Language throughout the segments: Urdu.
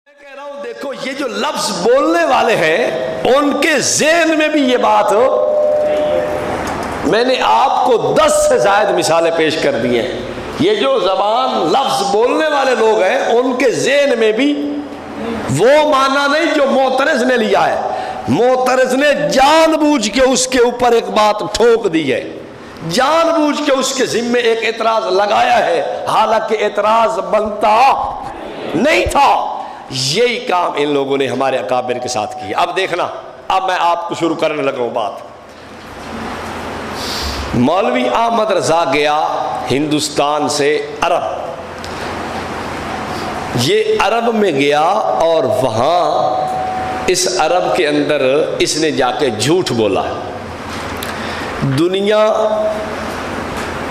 میں کہہ رہا ہوں دیکھو یہ جو لفظ بولنے والے ہیں ان کے ذہن میں بھی یہ بات ہو. میں نے آپ کو 10 سے زائد مثالیں پیش کر دی ہیں. یہ جو زبان لفظ بولنے والے لوگ ہیں ان کے ذہن میں بھی وہ معنی نہیں جو معترض نے لیا ہے. معترض نے جان بوجھ کے اس کے اوپر ایک بات ٹھوک دی ہے, جان بوجھ کے اس کے ذمے ایک اعتراض لگایا ہے, حالانکہ اعتراض بنتا نہیں تھا. یہی کام ان لوگوں نے ہمارے اکابر کے ساتھ کیا. اب دیکھنا, اب میں آپ کو شروع کرنے لگا ہوں بات. مولوی احمد رضا گیا ہندوستان سے عرب. یہ عرب میں گیا اور وہاں اس عرب کے اندر اس نے جا کے جھوٹ بولا. دنیا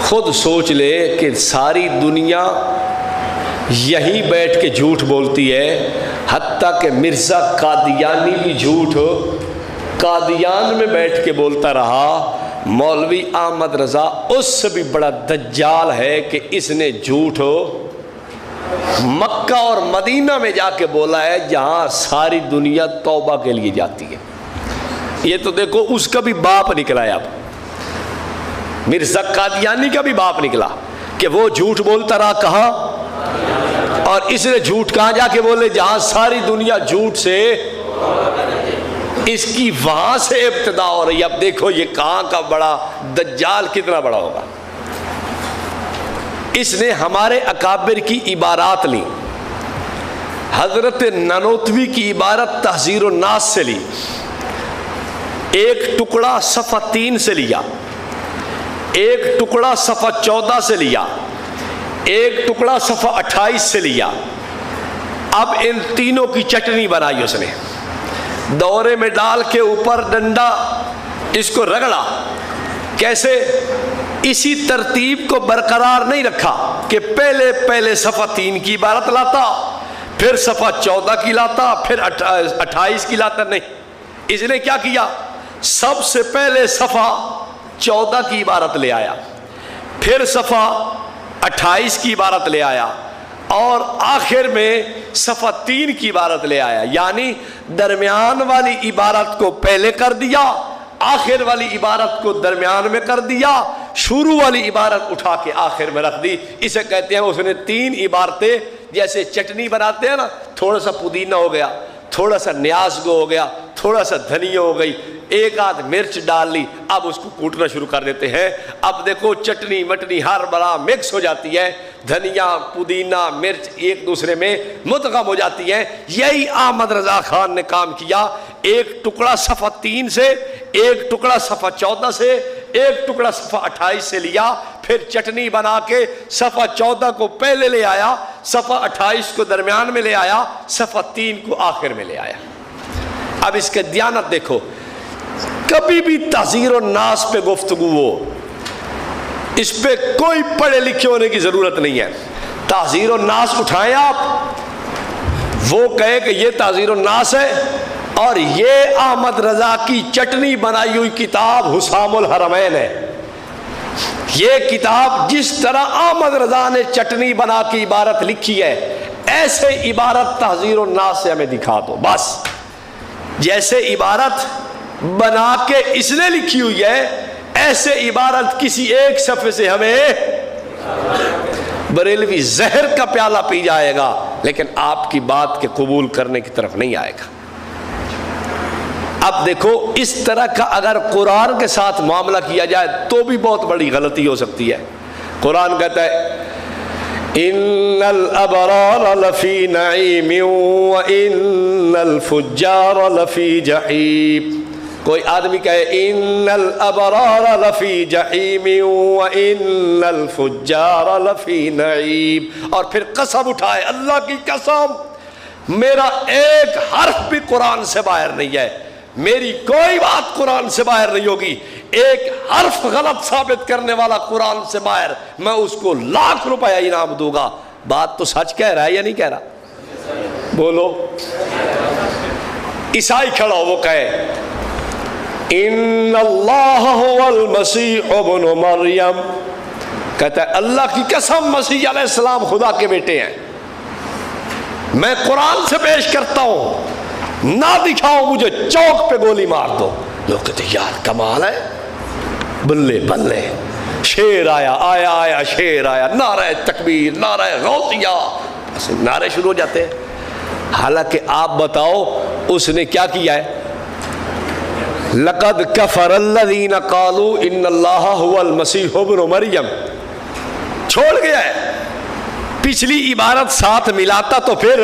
خود سوچ لے کہ ساری دنیا یہیں بیٹھ کے جھوٹ بولتی ہے, حتیٰ کہ مرزا قادیانی بھی جھوٹ قادیان میں بیٹھ کے بولتا رہا. مولوی احمد رضا اس سے بھی بڑا دجال ہے کہ اس نے جھوٹ مکہ اور مدینہ میں جا کے بولا ہے جہاں ساری دنیا توبہ کے لیے جاتی ہے. یہ تو دیکھو اس کا بھی باپ نکلا ہے. اب مرزا قادیانی کا بھی باپ نکلا کہ وہ جھوٹ بولتا رہا کہاں, اور اس نے جھوٹ کہاں جا کے بولے جہاں ساری دنیا جھوٹ سے, اس کی وہاں سے ابتدا ہو رہی ہے. اب دیکھو یہ کہاں کا بڑا دجال کتنا بڑا ہوگا. اس نے ہمارے اکابر کی عبارات لی. حضرت نانوتوی کی عبارت تحذیر الناس سے لی, ایک ٹکڑا صفحہ 3 سے لیا, ایک ٹکڑا صفحہ 14 سے لیا, ایک ٹکڑا صفحہ 28 سے لیا. اب ان تینوں کی چٹنی بنائی اس نے, دورے میں ڈال کے اوپر ڈنڈا اس کو رگڑا. کیسے؟ اسی ترتیب کو برقرار نہیں رکھا کہ پہلے صفحہ 3 کی عبارت لاتا, پھر صفحہ 14 کی لاتا, پھر 28 کی لاتا. نہیں, اس نے کیا کیا, سب سے پہلے صفحہ 14 کی عبارت لے آیا, پھر صفحہ 28 کی عبارت لے آیا, اور آخر میں صفحہ 3 کی عبارت لے آیا. یعنی درمیان والی عبارت کو پہلے کر دیا, آخر والی عبارت کو درمیان میں کر دیا, شروع والی عبارت اٹھا کے آخر میں رکھ دی. اسے کہتے ہیں اس نے 3 عبارتیں جیسے چٹنی بناتے ہیں نا, تھوڑا سا پودینہ ہو گیا, تھوڑا سا نیاز گو ہو گیا, تھوڑا سا دھنیا ہو گئی, ایک آدھ مرچ ڈال لی, اب اس کو کوٹنا شروع کر دیتے ہیں. اب دیکھو چٹنی مٹنی ہر بڑا مکس ہو جاتی ہے, دھنیا پودینہ مرچ ایک دوسرے میں مدغم ہو جاتی ہیں. یہی احمد رضا خان نے کام کیا. ایک ٹکڑا صفحہ 3 سے, ایک ٹکڑا صفحہ 14 سے, ایک ٹکڑا صفحہ 28 سے لیا, پھر چٹنی بنا کے صفحہ 14 کو پہلے لے آیا, صفحہ 28 کو درمیان میں لے آیا, صفحہ 3 کو آخر میں لے آیا. اب اس کے دیانت دیکھو, کبھی بھی تحذیر الناس پہ گفتگو ہو, اس پہ کوئی پڑھے لکھے ہونے کی ضرورت نہیں ہے. تحذیر الناس اٹھائیں آپ, وہ کہے کہ یہ تحذیر الناس ہے, اور یہ احمد رضا کی چٹنی بنائی ہوئی کتاب حسام الحرمین ہے. یہ کتاب جس طرح احمد رضا نے چٹنی بنا کی عبارت لکھی ہے, ایسے عبارت تحذیر الناس سے ہمیں دکھا دو بس. جیسے عبارت بنا کے اس نے لکھی ہوئی ہے, ایسے عبارت کسی ایک صفحے سے ہمیں. بریلوی زہر کا پیالہ پی جائے گا لیکن آپ کی بات کے قبول کرنے کی طرف نہیں آئے گا. اب دیکھو اس طرح کا اگر قرآن کے ساتھ معاملہ کیا جائے تو بھی بہت بڑی غلطی ہو سکتی ہے. قرآن کہتا ہے ان الابرار لفی نعیم وان الفجار لفی جحیم. کوئی آدمی کہے ان الابرار لفی جحیم وان الفجار لفی نعیم, اور پھر قسم اٹھائے اللہ کی قسم میرا ایک حرف بھی قرآن سے باہر نہیں ہے, میری کوئی بات قرآن سے باہر نہیں ہوگی. ایک حرف غلط ثابت کرنے والا قرآن سے باہر, میں اس کو ₹1,00,000 انعام دوں گا. بات تو سچ کہہ رہا ہے یا نہیں کہہ رہا؟ بولو. عیسائی کھڑا ہو, وہ کہے ان اللہ هو المسیح ابن مریم, کہتا ہے اللہ کی قسم مسیح علیہ السلام خدا کے بیٹے ہیں. میں قرآن سے پیش کرتا ہوں، نہ دکھاؤ مجھے چوک پہ گولی مار دو۔ لوگ کہتے یار کمال ہے، بلے بلے، شیر آیا آیا آیا شیر آیا، نعرہ تکبیر، نعرہ غوثیہ، ایسے نعرے شروع ہو جاتے ہیں۔ حالانکہ آپ بتاؤ اس نے کیا کیا ہے؟ لقد کفر الذین قالوا ان اللہ هو المسیح ابن مریم، چھوڑ گیا ہے۔ پچھلی عبارت ساتھ ملاتا تو پھر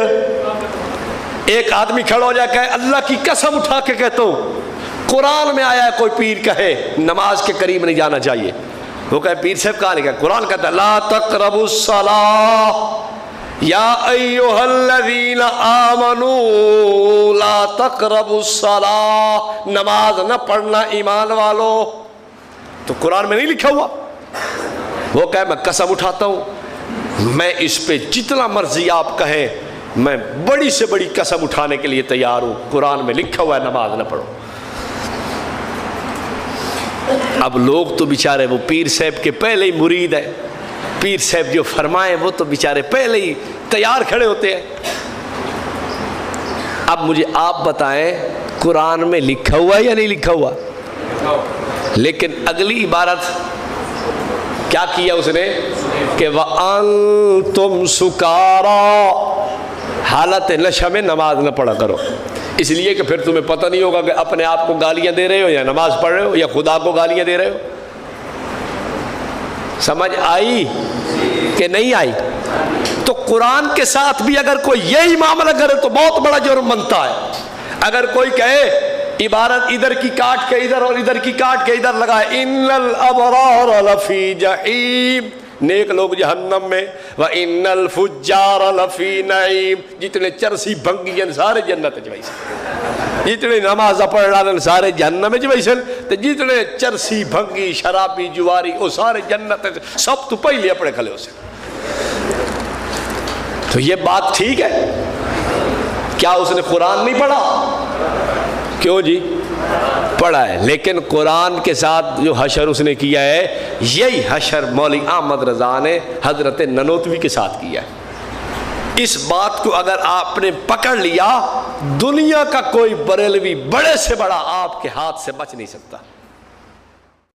ایک آدمی کھڑا ہو جائے کہ اللہ کی قسم اٹھا کے کہتا ہوں قرآن میں آیا ہے کوئی پیر کہے نماز کے قریب نہیں جانا چاہیے، وہ کہے پیر صاحب کہاں نہیں کہا، قرآن کہتا ہے لا تقربوا الصلاۃ یا ایھا الذین آمنوا لا تقربوا الصلاۃ، نماز نہ پڑھنا ایمان والو۔ تو قرآن میں نہیں لکھا ہوا؟ وہ کہے میں قسم اٹھاتا ہوں میں اس پہ جتنا مرضی آپ کہیں، میں بڑی سے بڑی قسم اٹھانے کے لیے تیار ہوں، قرآن میں لکھا ہوا ہے نماز نہ پڑھو۔ اب لوگ تو بیچارے وہ پیر صاحب کے پہلے ہی مرید ہیں، پیر صاحب جو فرمائیں وہ تو بیچارے پہلے ہی تیار کھڑے ہوتے ہیں۔ اب مجھے آپ بتائیں قرآن میں لکھا ہوا ہے یا نہیں لکھا ہوا؟ لیکن اگلی عبارت کیا کیا اس نے کہ وَأَنْتُمْ سُكَارَى، حالت نشہ میں نماز نہ پڑھا کرو، اس لیے کہ پھر تمہیں پتہ نہیں ہوگا کہ اپنے آپ کو گالیاں دے رہے ہو یا نماز پڑھ رہے ہو یا خدا کو گالیاں دے رہے ہو۔ سمجھ آئی کہ نہیں آئی؟ تو قرآن کے ساتھ بھی اگر کوئی یہی معاملہ کرے تو بہت بڑا جرم بنتا ہے۔ اگر کوئی کہے عبارت ادھر کی کاٹ کے ادھر اور ادھر کی کاٹ کے ادھر لگائے، ان الابرار لفی جحیم، نیک لوگ جہنم میں، وان الفجار لفی نعیم، جتنے چرسی بھنگی سارے جنت وچ ویسن، جتنے نماز پڑھ رہے سارے جہنم وچ ویسن، تے جتنے چرسی بھنگی شرابی جواری وہ سارے جنت، سب تو پہلے اپنے کھلے ہو سے۔ تو یہ بات ٹھیک ہے؟ کیا اس نے قرآن نہیں پڑھا؟ کیوں جی پڑھا ہے، لیکن قرآن کے ساتھ جو حشر اس نے کیا ہے یہی حشر مولوی احمد رضا نے حضرت ننوتوی کے ساتھ کیا ہے۔ اس بات کو اگر آپ نے پکڑ لیا، دنیا کا کوئی بریلوی بڑے سے بڑا آپ کے ہاتھ سے بچ نہیں سکتا۔